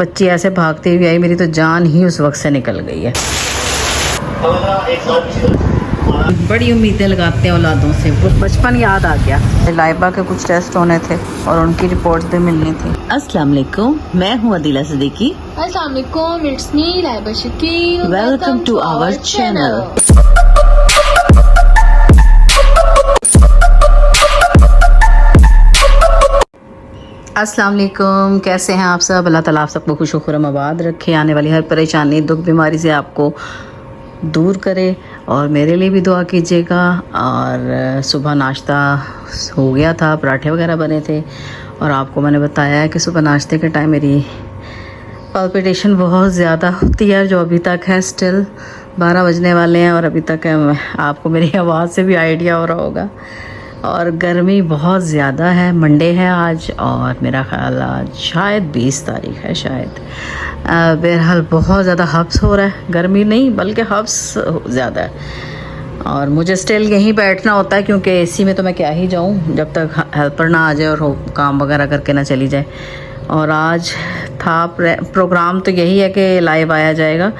बच्ची ऐसे भागती हुई आई, मेरी तो जान ही उस वक्त से निकल गई है। बड़ी उम्मीदें लगाते हैं औलादों से, वो बचपन याद आ गया। लाइबा के कुछ टेस्ट होने थे और उनकी रिपोर्ट भी मिलनी थी। अस्सलाम वालेकुम, मैं हूँ अदीला सिद्दीकी। अस्सलाम वालेकुम, it's me Laiba Shakeel. Welcome to our channel. अस्सलाम वालेकुम, कैसे हैं आप सब? अल्लाह ताला आप सबको खुश खुरम आबाद रखे, आने वाली हर परेशानी दुख बीमारी से आपको दूर करे और मेरे लिए भी दुआ कीजिएगा। और सुबह नाश्ता हो गया था, पराठे वगैरह बने थे और आपको मैंने बताया है कि सुबह नाश्ते के टाइम मेरी पल्पिटेशन बहुत ज़्यादा होती है, जो अभी तक है। स्टिल 12 बजने वाले हैं और अभी तक है। आपको मेरी आवाज़ से भी आइडिया हो रहा होगा। और गर्मी बहुत ज़्यादा है। मंडे है आज और मेरा ख़्याल आज शायद 20 तारीख है शायद। बहरहाल बहुत ज़्यादा हब्स हो रहा है, गर्मी नहीं बल्कि हब्स ज़्यादा है। और मुझे स्टिल यहीं बैठना होता है क्योंकि एसी में तो मैं क्या ही जाऊँ जब तक हेल्पर ना आ जाए और काम वगैरह करके ना चली जाए। और आज था प्रोग्राम तो यही है कि लाइव आया जाएगा,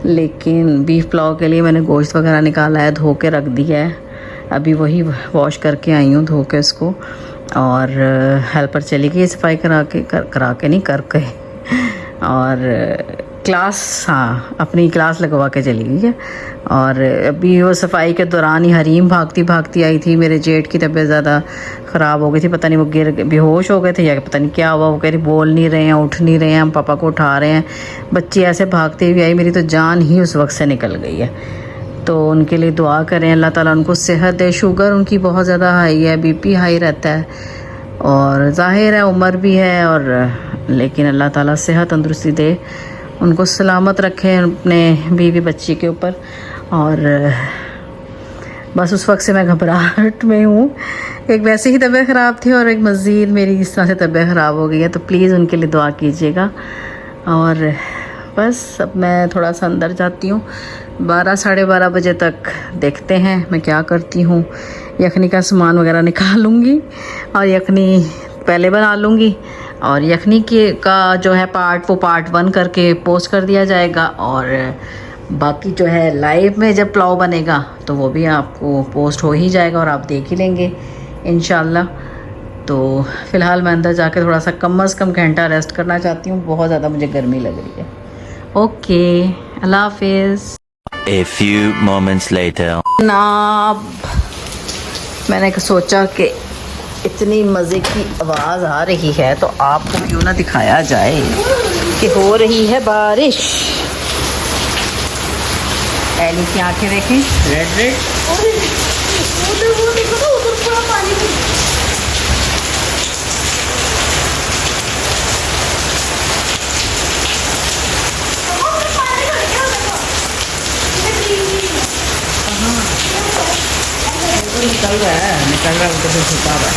लेकिन बीफ पुलाव के लिए मैंने गोश्त वगैरह निकाला है, धो के रख दिया है। अभी वही वॉश करके आई हूँ धो के उसको। और हेल्पर चली गई सफाई करा के नहीं करके। और क्लास, हाँ अपनी क्लास लगवा के चली गई है। और अभी वो सफाई के दौरान ही हरीम भागती भागती आई थी। मेरे जेठ की तबीयत ज़्यादा ख़राब हो गई थी, पता नहीं वो गिर बेहोश हो गए थे या पता नहीं क्या हुआ। वो कह रही बोल नहीं रहे हैं, उठ नहीं रहे हैं, हम पापा को उठा रहे हैं। बच्ची ऐसे भागती हुई आई, मेरी तो जान ही उस वक्त से निकल गई है। तो उनके लिए दुआ करें, अल्लाह ताला उनको सेहत दे। शुगर उनकी बहुत ज़्यादा हाई है, बीपी हाई रहता है और ज़ाहिर है उम्र भी है, और लेकिन अल्लाह ताला सेहत तंदुरुस्ती दे, उनको सलामत रखें अपने बीवी बच्ची के ऊपर। और बस उस वक्त से मैं घबराहट में हूँ। एक वैसे ही तबीयत ख़राब थी और एक मज़ीद मेरी इस तरह से तबीयत ख़राब हो गई है, तो प्लीज़ उनके लिए दुआ कीजिएगा। और बस अब मैं थोड़ा सा अंदर जाती हूँ, 12 साढ़े 12 बजे तक देखते हैं मैं क्या करती हूँ। यखनी का सामान वगैरह निकालूंगी और यखनी पहले बना लूँगी। और यखनी का जो है पार्ट, वो पार्ट 1 करके पोस्ट कर दिया जाएगा। और बाकी जो है लाइव में जब पुलाव बनेगा तो वो भी आपको पोस्ट हो ही जाएगा और आप देख ही लेंगे इंशाल्लाह। तो फ़िलहाल मैं अंदर जाके थोड़ा सा कम से कम घंटा रेस्ट करना चाहती हूँ, बहुत ज़्यादा मुझे गर्मी लग रही है। ओके, अल्लाह हाफिज़। A few moments later. जनाब, मैंने सोचा कि इतनी मज़े की आवाज़ आ रही है तो आपको क्यों ना दिखाया जाए कि हो रही है बारिश। एली की आंखें देखें, रेड रेड। वो देखो ना, उधर पूरा पानी। निकल रहा है उधर से छुपा हुआ है।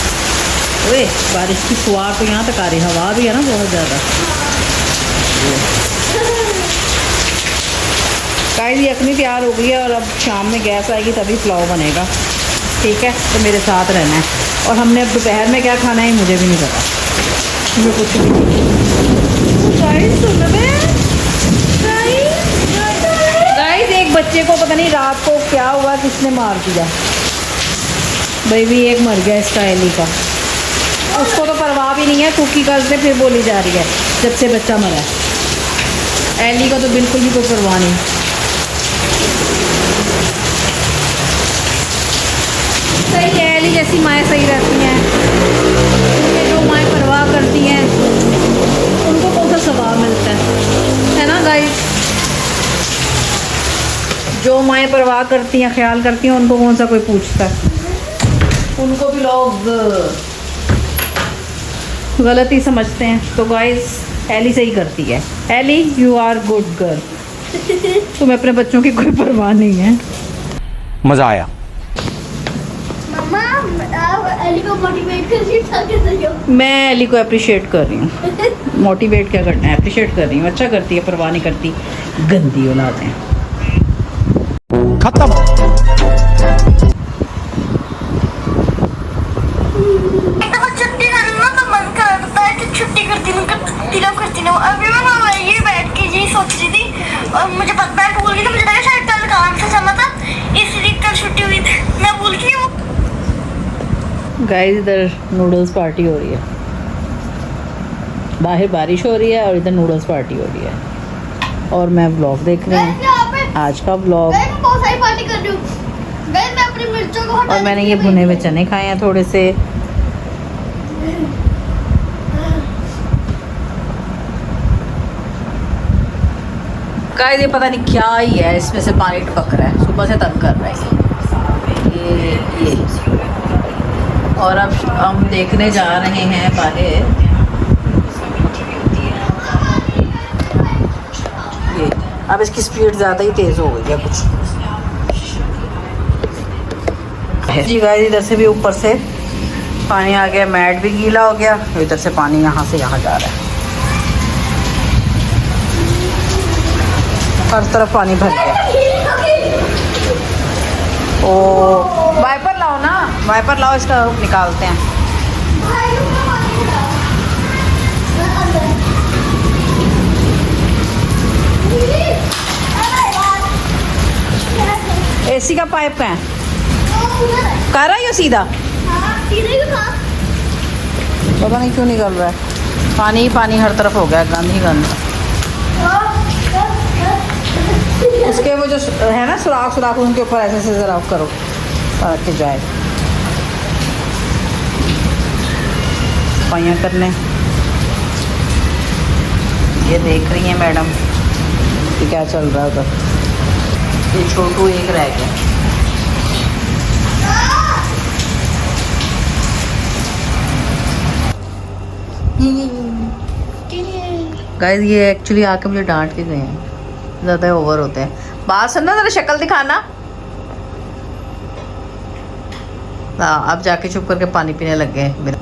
ओए बारिश की फुहार तो यहाँ तक आ रही, हवा भी है ना बहुत ज़्यादा। गाइस यखनी तैयार हो गई है और अब शाम में गैस आएगी तभी पुलाव बनेगा, ठीक है? तो मेरे साथ रहना है। और हमने अब दोपहर में क्या खाना है मुझे भी नहीं पता, मुझे कुछ भी नहीं। गाइस एक बच्चे को पता नहीं रात को क्या हुआ, किसने मार दिया। बेबी एक मर गया इसका, एली का। उसको तो परवाह भी नहीं है, कुकी करते फिर बोली जा रही है जब से बच्चा मरा है। एली का तो बिल्कुल भी कोई परवाह नहीं। सही है, एली जैसी माएँ सही रहती हैं। जो माएँ परवाह करती हैं उनको कौन सा सवाब मिलता है ना गाइस? जो माएँ परवाह करती हैं, ख्याल करती हैं, उनको कौन सा कोई पूछता है? उनको भी लोग गलत ही समझते हैं। तो गाइस एली सही करती है। Ellie you are good girl. तुम्हें अपने बच्चों की कोई परवाह नहीं है। मजा आया। मम्मा आप एली को मोटिवेट कर। मैं एली को अप्रिशिएट कर रही हूँ। मोटिवेट क्या करना है, अप्रिशिएट कर रही हूँ। अच्छा करती है, परवाह नहीं करती। गंदी औलाद है। खत्म। छुट्टी करना तो मन करता है कि छुट्टी करती हूँ, अभी मैं सोच रही थी और मुझे पता मैं भूल गई थी, मुझे लगा शायद कल काम से जमा था इसलिए कल छुट्टी हुई थी, मैं भूल गई हूँ। गाइस इधर नूडल्स पार्टी हो रही है, बाहर बारिश हो रही है और इधर नूडल्स पार्टी हो रही है और मैं व्लॉग देख रही हूँ, आज का व्लॉग। मैं बहुत सारी पार्टी कर रही हूँ। मैं अपनी मिर्चों को हटा और मैंने ये भुने हुए चने खाए हैं थोड़े से। गाइस ये पता नहीं क्या ही है, इसमें से पानी टपक रहा है, सुबह से तंग कर रहा है ये। और अब हम देखने जा रहे हैं बाहर, ये अब इसकी स्पीड ज़्यादा ही तेज़ हो गई है कुछ। जी गाइस इधर से भी ऊपर से पानी आ गया, मैट भी गीला हो गया, इधर से पानी यहाँ से यहाँ जा रहा है, हर तरफ पानी भर गया। ओ वाइपर लाओ ना, वाइपर लाओ, इसका निकालते हैं। एसी का पाइप का है, कर रहा है ये सीधा, पता नहीं क्यों निकल रहा है, पानी ही पानी हर तरफ हो गया, गंद ही गंद। उसके वो जो है ना सुराख सुराख, उनके ऊपर ऐसे से जरा करो ताकि जाए। सफाइयाँ करने ये देख रही हैं मैडम कि क्या चल रहा है उधर। ये छोटू एक रह गया। गाइस ये एक्चुअली आके मुझे डांट के गए हैं, ज़्यादा ओवर होते हैं। बात सुनना, जरा शक्ल दिखाना। हाँ अब जाके चुप करके पानी पीने लग गए मेरा।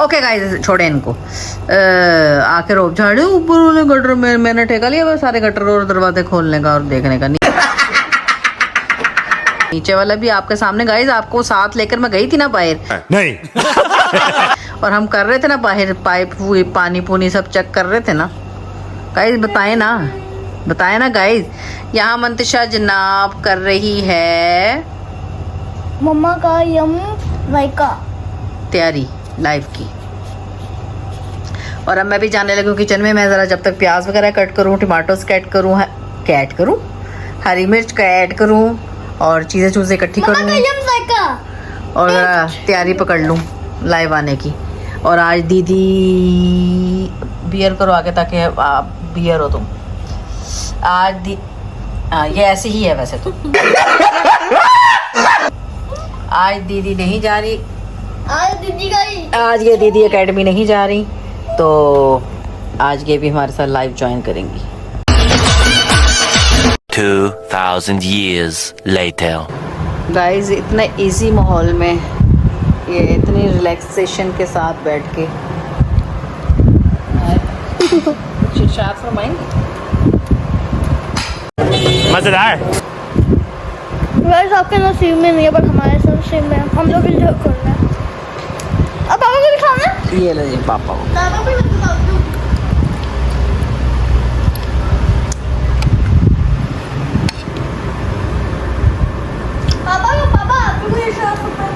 ओके गाइस छोड़े इनको। आके रोब झाड़े ऊपर उन्होंने गटर में, मैंने ठेका लिया बस सारे गटर और दरवाजे खोलने का और देखने का। नीचे वाला भी आपके सामने गाइस, आपको साथ लेकर मैं गई थी ना बाहर, नहीं। और हम कर रहे थे ना बाहर, पाइप पानी पुनी सब चेक कर रहे थे ना गाइस। बताए ना गाइस। यहाँ मंतिशा जनाब कर रही है मम्मा का यम वाइका तैयारी लाइव की, और अब मैं भी जाने लगी किचन में। मैं ज़रा जब तक प्याज वगैरह कट करूँ, टमाटोस कैट करूँ, हरी मिर्च कैट करूँ और चीज़ें इकट्ठी करूँ और ज़रा तैयारी पकड़ लूँ लाइव आने की। और आज दीदी बियर करो आगे ताकि आप बियर हो तुम। आज ये ऐसे ही है वैसे तो। आज दीदी नहीं जा रही, आज ये दीदी एकेडमी नहीं जा रही, तो आज ये भी हमारे साथ लाइव ज्वाइन करेंगी। 2000 years later. गाइस इतना इजी माहौल में, ये इतनी रिलैक्सेशन के साथ बैठ के कुछ इरशाद फरमाएंगे। मजेदार। वैसे आपके नसीब में नहीं है बट हमारे नसीब में है। हम लोग इंजॉय कर रहे हैं। अब पापा को दिखाना है? ये लो जी पापा को। पापा को दिखाओ। पापा तुम ये शॉट पकड़ो।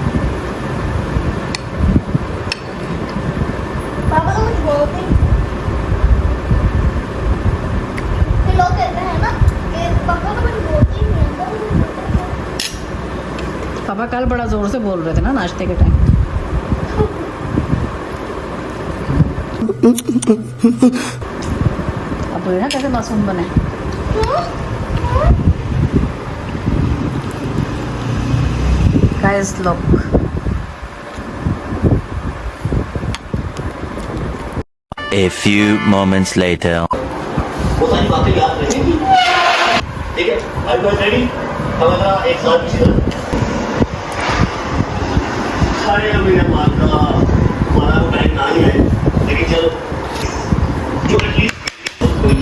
पापा तो कुछ बोलते हैं। ये लोग कहते हैं ना कि पापा तो कुछ बोलते ही नहीं है। पापा कल बड़ा जोर से बोल रहे थे ना नाश्ते के टाइम। अब ना कैसे मासूम बने। Guys, look. A few moments later. वो सारी बातें याद रखेंगी, ठीक है? Are you guys ready? हमारा एक साथ चीज़ सारे महीने बाद का हमारा टाइम ना ही है, लेकिन चलो जो एटलीस्ट कोई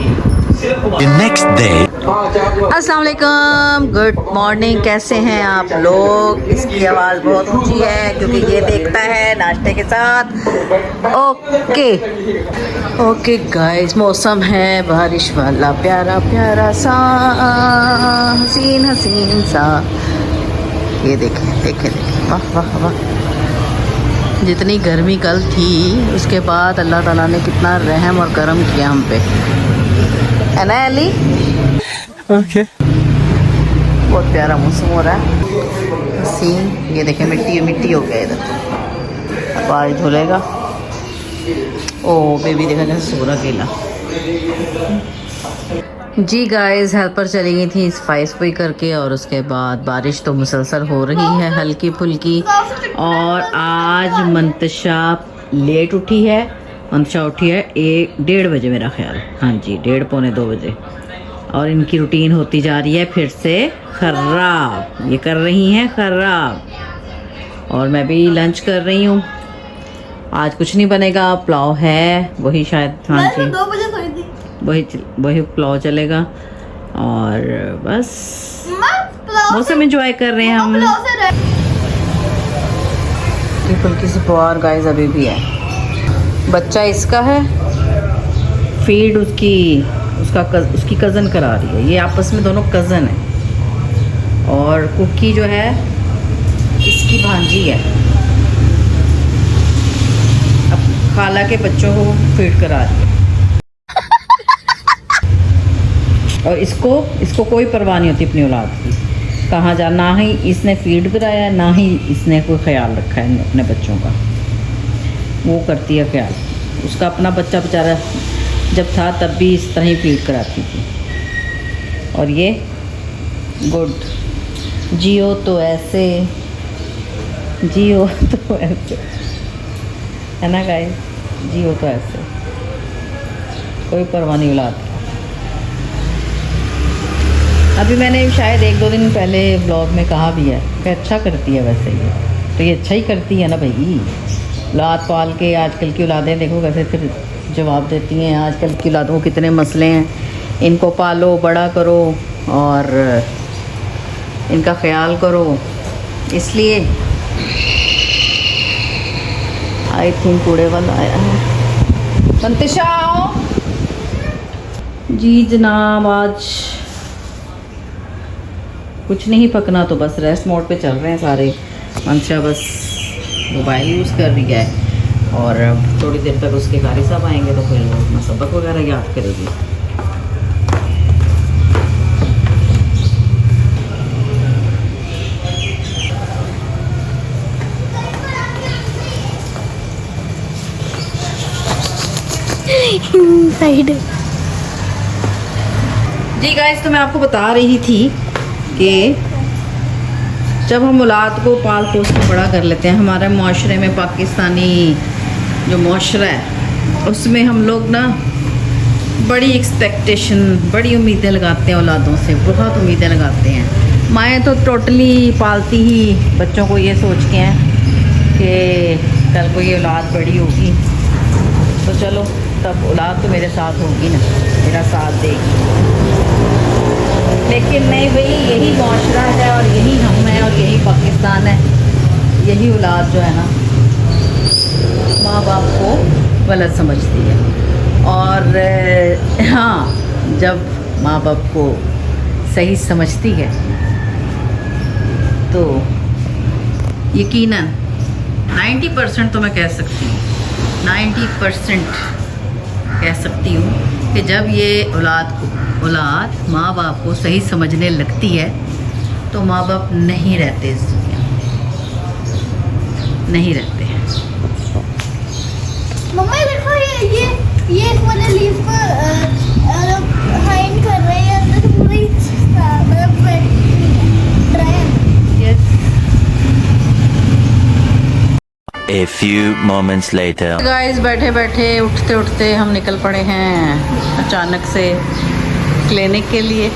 सिर्फ The next day. अस्सलाम वालेकुम, गुड मॉर्निंग। कैसे हैं आप लोग? इसकी आवाज़ बहुत ऊंची है क्योंकि ये देखता है नाश्ते के साथ। ओके गाइस, मौसम है बारिश वाला, प्यारा प्यारा सा, हसीन हसीन सा। ये देखें देखें देखें, वाह वाह वाह। जितनी गर्मी कल थी उसके बाद अल्लाह ताला ने कितना रहम और करम किया हम पे, है ना अली? Okay. बहुत प्यारा मौसम हो रहा है, हसीन। ये देखें मिट्टी मिट्टी हो गया इधर, अब आज धुलेगा। ओ बेबी देखा कैसे सो रहा अकेला। जी गाइस, हेल्पर चली गई थी सफाई सफाई करके, और उसके बाद बारिश तो मुसलसल हो रही है हल्की फुल्की। और आज मंतशा लेट उठी है, मंतशा उठी है 1-1:30 बजे मेरा ख्याल, हाँ जी 1:30 पौने 2 बजे। और इनकी रूटीन होती जा रही है फिर से ख़राब, ये कर रही हैं ख़राब। और मैं भी लंच कर रही हूँ। आज कुछ नहीं बनेगा, पुलाव है वही शायद, हाँ जी 2 बजे सोई थी। वही पुलाव चलेगा। और बस मौसम एंजॉय कर रहे हैं हम। फुल्की सी पुआर गाइस अभी भी है। बच्चा इसका है, फीड उसकी कज़न करा रही है। ये आपस में दोनों कज़न है। और कुकी जो है इसकी भांजी है, अब खाला के बच्चों को फीड करा रही है। और इसको कोई परवाह नहीं होती अपनी औलाद की, कहाँ जा। ना ही इसने फीड कराया, ना ही इसने कोई ख्याल रखा है अपने बच्चों का। वो करती है ख्याल। उसका अपना बच्चा बेचारा जब था तब भी इस तरह ही फीड कराती थी। और ये गुड जियो तो ऐसे, जियो तो ऐसे, है ना गाइस? जियो तो ऐसे, कोई परवाह नहीं औलाद की। अभी मैंने शायद 1-2 दिन पहले ब्लॉग में कहा भी है कि अच्छा करती है वैसे ये, तो ये अच्छा ही करती है ना भाई। औलाद पाल के आजकल की औलादें देखो कैसे फिर जवाब देती हैं। आजकल की औलादों को कितने मसले हैं, इनको पालो, बड़ा करो और इनका ख्याल करो। इसलिए आई थिंक कूड़े वाला आया है। संतिशा आओ जी जनाब। आज कुछ नहीं पकना, तो बस रेस्ट मोड पे चल रहे हैं सारे। मंशा बस मोबाइल यूज़ कर रही है, और थोड़ी देर तक उसके कारी साहब आएंगे तो फिर वो अपना सबक वगैरह याद करेगी। साइड जी गाइस, तो मैं आपको बता रही थी कि जब हम औलाद को पाल पोस के बड़ा कर लेते हैं, हमारे माशरे में, पाकिस्तानी जो माशरा है उसमें हम लोग ना बड़ी एक्सपेक्टेशन, बड़ी उम्मीदें लगाते हैं औलादों से, बहुत उम्मीदें लगाते हैं। माएँ तो टोटली पालती ही बच्चों को ये सोच के हैं कि कल को ये औलाद बड़ी होगी तो चलो तब औलाद तो मेरे साथ होगी ना, मेरा साथ देगी। लेकिन नहीं भाई, यही माशरा है और यही हम हैं और यही पाकिस्तान है। यही औलाद जो है ना माँ बाप को गलत समझती है। और हाँ, जब माँ बाप को सही समझती है तो यकीनन 90% तो मैं कह सकती हूँ, 90% कह सकती हूँ कि जब ये औलाद माँ बाप को सही समझने लगती है तो माँ बाप नहीं रहते इस दुनिया में, नहीं रहते हैं। मम्मा देखो ये इस वाले लीफ को हाइड कर रहे हैं, अंदर से पूरी मतलब ड्राई है। A few moments later. Guys, बैठे बैठे उठते उठते हम निकल पड़े हैं अचानक से क्लिनिक के लिए।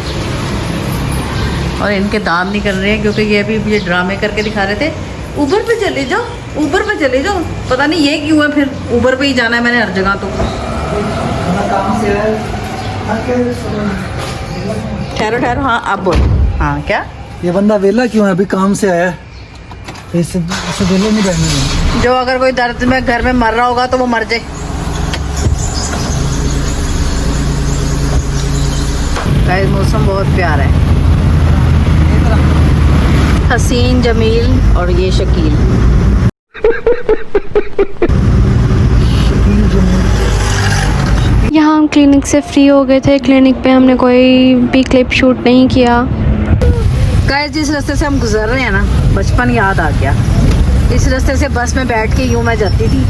और इनके दांत नहीं कर रहे हैं क्योंकि ये अभी ये ड्रामे करके दिखा रहे थे, ऊबर पे चले जाओ, ऊबर पे चले जाओ। पता नहीं ये क्यों है, फिर ऊबर पे ही जाना है मैंने हर जगह। तो ठहरो ठहरो, हाँ आप बोल। हाँ क्या? ये बंदा वेला क्यों है? अभी काम से आया है, इसे वेले नहीं बैठने देंगे। जो अगर कोई दर्द में घर में मर रहा होगा तो वो मर जाए। गाइस मौसम बहुत प्यारा है, हसीन जमील और ये शकील। यहाँ हम क्लिनिक से फ्री हो गए थे। क्लिनिक पे हमने कोई भी क्लिप शूट नहीं किया। गाइस जिस रास्ते से हम गुजर रहे हैं ना, बचपन याद आ गया। इस रास्ते से बस में बैठ के यूँ मैं जाती थी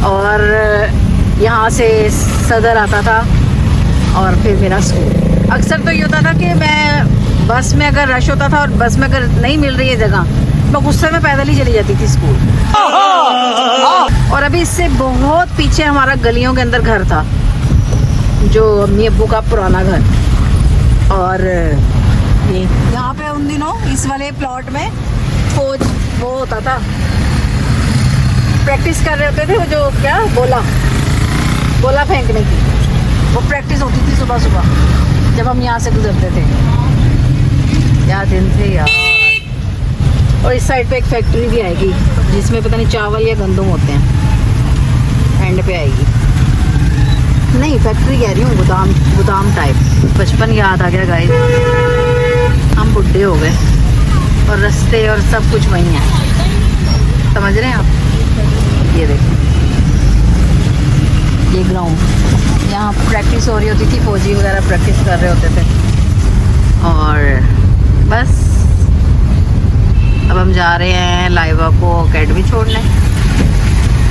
और यहाँ से सदर आता था और फिर मेरा स्कूल। अक्सर तो ये होता था कि मैं बस में अगर रश होता था और बस में अगर नहीं मिल रही है जगह, मैं गुस्से में पैदल ही चली जाती थी स्कूल। और अभी इससे बहुत पीछे हमारा गलियों के अंदर घर था, जो अम्मी अब्बू का पुराना घर। और ये यहाँ पे उन दिनों इस वाले प्लॉट में फौज वो होता था, प्रैक्टिस कर रहे होते थे। वो जो क्या गोला फेंकने की वो प्रैक्टिस होती थी सुबह सुबह जब हम यहाँ से गुजरते थे। क्या दिन थे यार। और इस साइड पे एक फैक्ट्री भी आएगी जिसमें पता नहीं चावल या गंदम होते हैं, एंड पे आएगी। नहीं फैक्ट्री कह रही हूँ, गोदाम टाइप। बचपन याद आ गया गाइस, हम बुढ़े हो गए और रास्ते और सब कुछ वही है। समझ रहे हैं आप? ये देखो ये ग्राउंड, यहाँ प्रैक्टिस हो रही होती थी, फौजी वगैरह प्रैक्टिस कर रहे होते थे। और बस अब हम जा रहे हैं लाइबा को अकेडमी छोड़ने।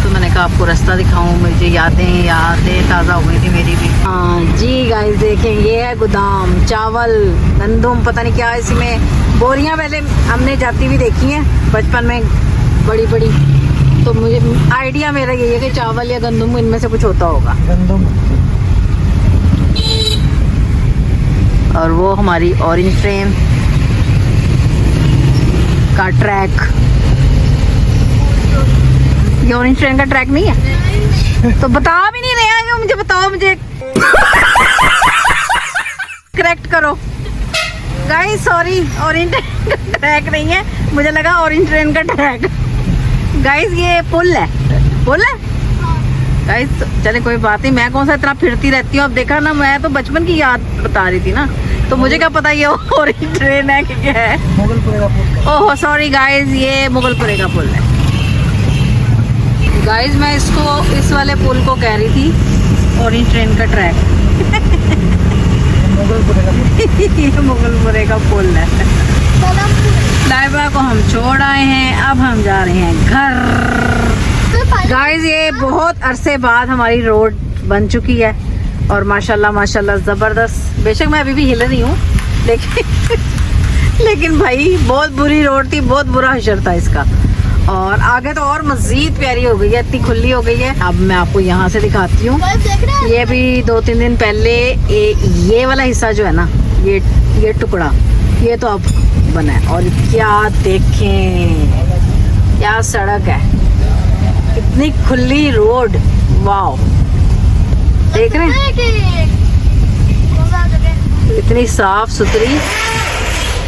तो मैंने कहा आपको रास्ता दिखाऊं, मुझे यादें ताज़ा हो गई थी मेरी भी। हाँ जी गाइस देखें, ये है गोदाम, चावल गंदम पता नहीं क्या इसमें बोरियां पहले हमने जाती हुई देखी हैं बचपन में, बड़ी बड़ी। तो मुझे आइडिया मेरा यही है कि चावल या गंदम इनमें से कुछ होता होगा। गंदम। और वो हमारी ऑरेंज ट्रेन का ट्रैक, ये ऑरेंज ट्रेन का ट्रैक नहीं है तो बता भी नहीं रहे हैं। मुझे बताओ, मुझे करेक्ट करो गाइस। सॉरी, ऑरेंज ट्रेन का ट्रैक नहीं है, मुझे लगा ऑरेंज ट्रेन का ट्रैक। गाइस ये पुल है गाइस। चले कोई बात नहीं, मैं कौन सा इतना फिरती रहती हूँ। अब देखा ना, मैं तो बचपन की याद बता रही थी ना, तो मुझे क्या पता ये ऑरेंज ट्रेन है कि क्या है। मुगलपुरे का पुल। ओह सॉरी गाइस, ये मुगलपुरे का पुल है। गाइस मैं इस वाले पुल को कह रही थी ऑरेंज ट्रेन का ट्रैक। मुगलपुरे का पुल। ये मुगलपुरे का पुल है। लाइबा को हम छोड़ आए हैं, अब हम जा रहे हैं घर। गाइस ये बहुत अरसे बाद हमारी रोड बन चुकी है और माशाल्लाह ज़बरदस्त। बेशक मैं अभी भी हिल रही हूँ लेकिन भाई बहुत बुरी रोड थी, बहुत बुरा हशर था इसका। और आगे तो और मज़ीद प्यारी हो गई है, इतनी खुली हो गई है। अब मैं आपको यहाँ से दिखाती हूँ। ये भी 2-3 दिन पहले ये वाला हिस्सा जो है ना, ये टुकड़ा, ये तो अब बना है। और क्या देखें, क्या सड़क है, इतनी खुली रोड, वाओ। देख रहे हैं इतनी साफ सुथरी।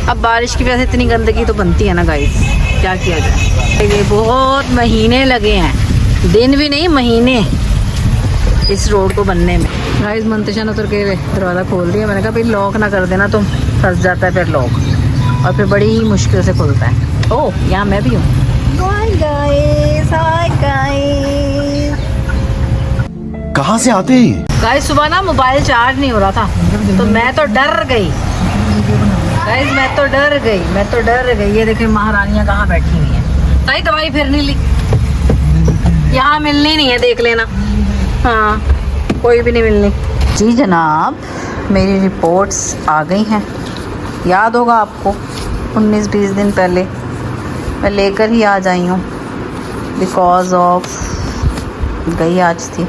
अब बारिश की वजह से इतनी गंदगी तो बनती है ना गाइस, क्या किया जाए। ये बहुत महीने लगे हैं, दिन भी नहीं महीने, इस रोड को बनने में। गाइस मंतशा ने उतर के दरवाज़ा खोल दिया। मैंने कहा भाई लॉक ना कर देना, तो फंस जाता है फिर लॉक और फिर बड़ी ही मुश्किल से खुलता है। ओह यहाँ मैं भी हूँ। हाय गाइस, कहाँ से आते हैं? गाइस सुबह ना मोबाइल चार्ज नहीं हो रहा था, तो मैं तो डर गई गाइस, मैं तो डर गई। ये देखिए महारानियाँ कहाँ बैठी हुई हैं। सही दवाई फिर नहीं ली, यहाँ मिलनी नहीं है, देख लेना। हाँ कोई भी नहीं मिलनी। जी जनाब, मेरी रिपोर्ट्स आ गई हैं। याद होगा आपको 19-20 दिन पहले मैं लेकर ही आज आई हूँ, बिकॉज ऑफ गई आज थी,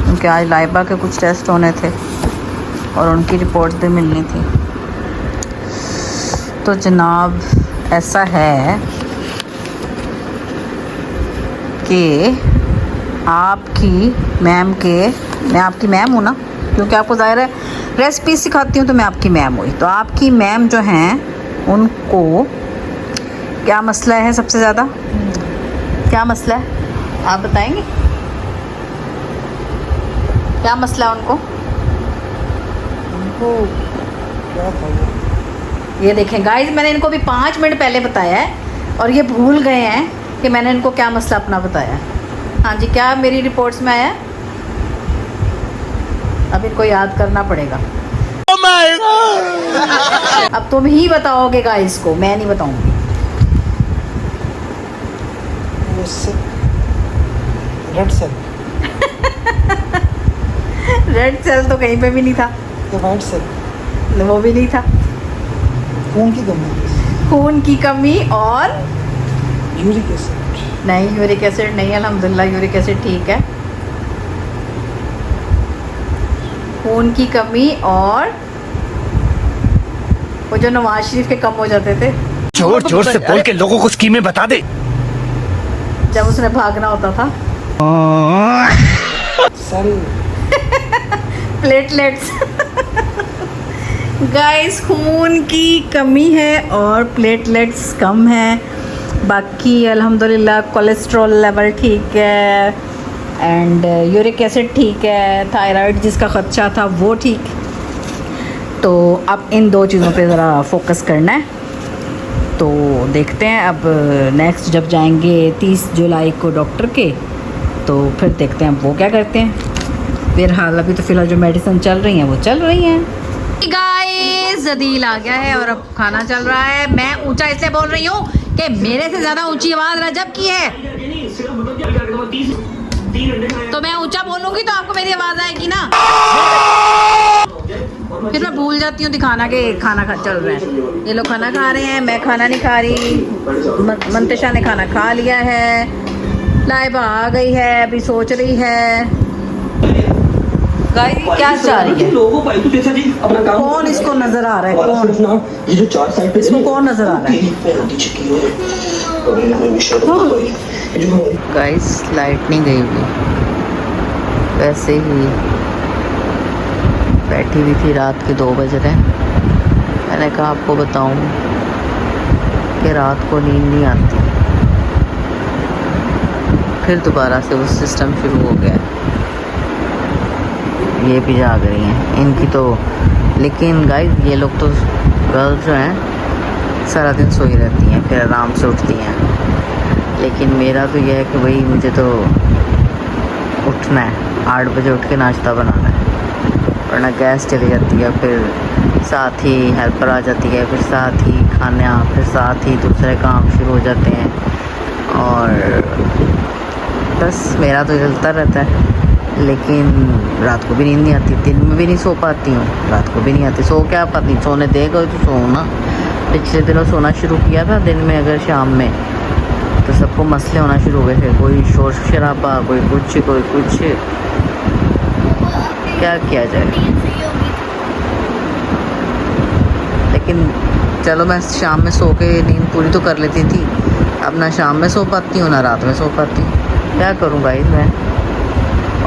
क्योंकि आज लाइबा के कुछ टेस्ट होने थे और उनकी रिपोर्ट्स भी मिलनी थी। तो जनाब ऐसा है कि आपकी मैम के, मैं आपकी मैम हूँ ना, क्योंकि आपको ज़ाहिर है रेसिपी सिखाती हूँ तो मैं आपकी मैम हुई। तो आपकी मैम जो हैं उनको क्या मसला है सबसे ज़्यादा? क्या मसला है आप बताएंगे? क्या मसला है उनको? क्या था वो? ये देखें गाइस, मैंने इनको भी 5 मिनट पहले बताया है और ये भूल गए हैं कि मैंने इनको क्या मसला अपना बताया है। हाँ जी, क्या मेरी रिपोर्ट्स में आया है? अब इनको याद करना पड़ेगा। अब तुम ही बताओगे गाइस को, मैं नहीं बताऊंगी। रेड सेल, रेड सेल तो कहीं पे भी नहीं था, वाइट सेल, वो भी नहीं था। खून की कमी, खून की कमी और यूरिक एसिड, नहीं, यूरिक एसिड नहीं, अल्हम्दुलिल्लाह यूरिक एसिड ठीक है। खून की कमी और वो जो नवाज शरीफ के कम हो जाते थे जोर जोर से बोल के लोगों को स्कीमें बता दे। जब उसने भागना होता था। Cell, platelets. गाइस, खून की कमी है और प्लेटलेट्स कम है। बाकी अल्हम्दुलिल्लाह कोलेस्ट्रॉल लेवल ठीक है एंड यूरिक एसिड ठीक है, थायराइड जिसका ख़दशा था वो ठीक। तो अब इन 2 चीज़ों पे ज़रा फोकस करना है। तो देखते हैं अब नेक्स्ट जब जाएंगे 30 जुलाई को डॉक्टर के, तो फिर देखते हैं वो क्या करते हैं। फिलहाल अभी तो फ़िलहाल जो मेडिसिन चल रही हैं वो चल रही हैं। गाइस, जदील आ गया है और अब खाना चल रहा है। मैं ऊंचा इसलिए बोल रही हूँ कि मेरे से ज़्यादा ऊंची आवाज़ रजब की है, तो मैं ऊंचा बोलूँगी तो आपको मेरी आवाज़ आएगी ना। फिर मैं भूल जाती हूँ दिखाना कि खाना चल रहा है। ये लोग खाना खा रहे हैं, मैं खाना नहीं खा रही। मंतशा ने खाना खा लिया है, लाइबा आ गई है, अभी सोच रही है गाइस क्या चाह रही है। कौन इसको नजर आ रहा है? कौन इसको कौन नजर आ रहा है? गाइस, लाइट नहीं गई हुई, वैसे ही बैठी हुई थी। रात के 2 बज रहे हैं। मैंने कहा आपको बताऊं कि रात को नींद नहीं आती। फिर दोबारा से वो सिस्टम शुरू हो गया। ये भी जाग रही हैं इनकी तो। लेकिन गाइस, ये लोग तो गर्ल्स जो हैं सारा दिन सोई रहती हैं, फिर आराम से उठती हैं। लेकिन मेरा तो यह है कि भाई मुझे तो उठना है, 8 बजे उठ के नाश्ता बनाना है, वरना गैस चली जाती है, फिर साथ ही हेल्पर आ जाती है, फिर साथ ही खाना, फिर साथ ही दूसरे काम शुरू हो जाते हैं और बस मेरा तो चलता रहता है। लेकिन रात को भी नींद नहीं आती, दिन में भी नहीं सो पाती हूँ, रात को भी नहीं आती। सो क्या पाती, सोने देगा तो सो ना। पिछले दिनों सोना शुरू किया था दिन में, अगर शाम में, तो सबको मसले होना शुरू हो गए थे। कोई शोर शराबा, कोई कुछ कोई कुछ। क्या किया जाए। लेकिन चलो, मैं शाम में सो के नींद पूरी तो कर लेती थी। अब ना शाम में सो पाती हूँ ना रात में सो पाती हूँ। क्या करूँ गाइस मैं।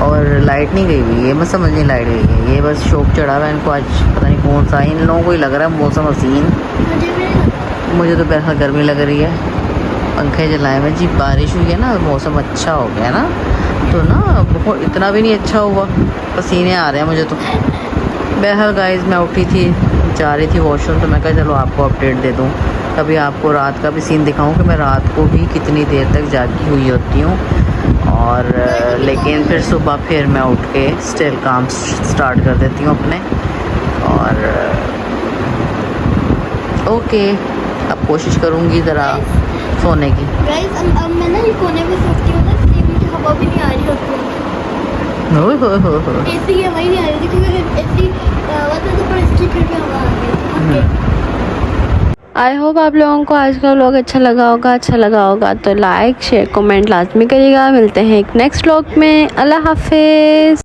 और लाइट नहीं गई हुई, ये मैं समझ नहीं लाइट गई है। ये बस शौक चढ़ा हुआ है इनको, आज पता नहीं कौन सा। इन लोगों को ही लग रहा है मौसम हसीन। मुझे तो पैसा गर्मी लग रही है। पंखे जलाए हुए जी, बारिश हुई है ना, मौसम अच्छा हो गया ना, तो ना बहुत इतना भी नहीं अच्छा हुआ, पसीने आ रहे हैं मुझे तो। बहरहाल गाइस, मैं उठी थी, जा रही थी वॉशरूम, तो मैं कहा चलो आपको अपडेट दे दूँ। कभी आपको रात का भी सीन दिखाऊं कि मैं रात को भी कितनी देर तक जागी हुई होती हूँ। और लेकिन फिर सुबह फिर मैं उठ के स्टिल काम स्टार्ट कर देती हूँ अपने। और ओके, अब कोशिश करूँगी ज़रा सोने की। गाइस, अब मैं ना ये कोने में सोती हूँ ना, इसलिए मुझे हवा भी नहीं आ रही होती है। हो ऐसी हवा ही नहीं आ रही थी, क्योंकि ऐसी वजह से पर इसकी फिर भी हवा आ रही है। आई होप आप लोगों को आज का व्लॉग अच्छा लगा होगा तो लाइक शेयर कमेंट लाजमी करिएगा। मिलते हैं एक नेक्स्ट व्लॉग में। अल्लाह हाफिज़।